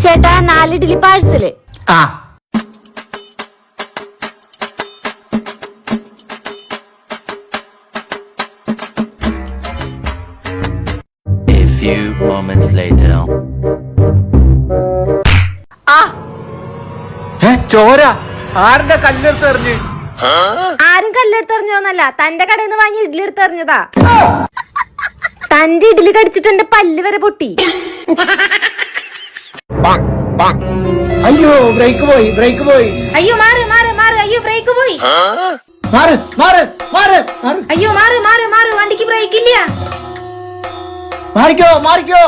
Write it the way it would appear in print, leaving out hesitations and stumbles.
ചേട്ടാ 4 ഇഡ്ഡലി പാഴ്സല്. ആ A few moments later. ചോര ആരുടെ കല്ലെടുത്ത് എറിഞ്ഞ്? ആരും കല്ലെടുത്തെറിഞ്ഞോന്നല്ല, തന്റെ കടയിൽ നിന്ന് വാങ്ങി ഇഡ്ഡലി എടുത്തെറിഞ്ഞതാ. തന്റെ ഇഡ്ഡലി കടിച്ചിട്ട് എന്റെ പല്ല് വരെ പൊട്ടി. അയ്യോ ബ്രേക്ക് പോയി, ബ്രേക്ക് പോയി. അയ്യോ മാറ് മാറ് മാറ്, അയ്യോ ബ്രേക്ക് പോയി. മാറ് മാറ് മാറ് മാറ്. അയ്യോ മാറ് മാറ് മാറ്, വണ്ടിക്ക് ബ്രേക്ക് ഇല്ല. മാറിക്കോ മാറിക്കോ.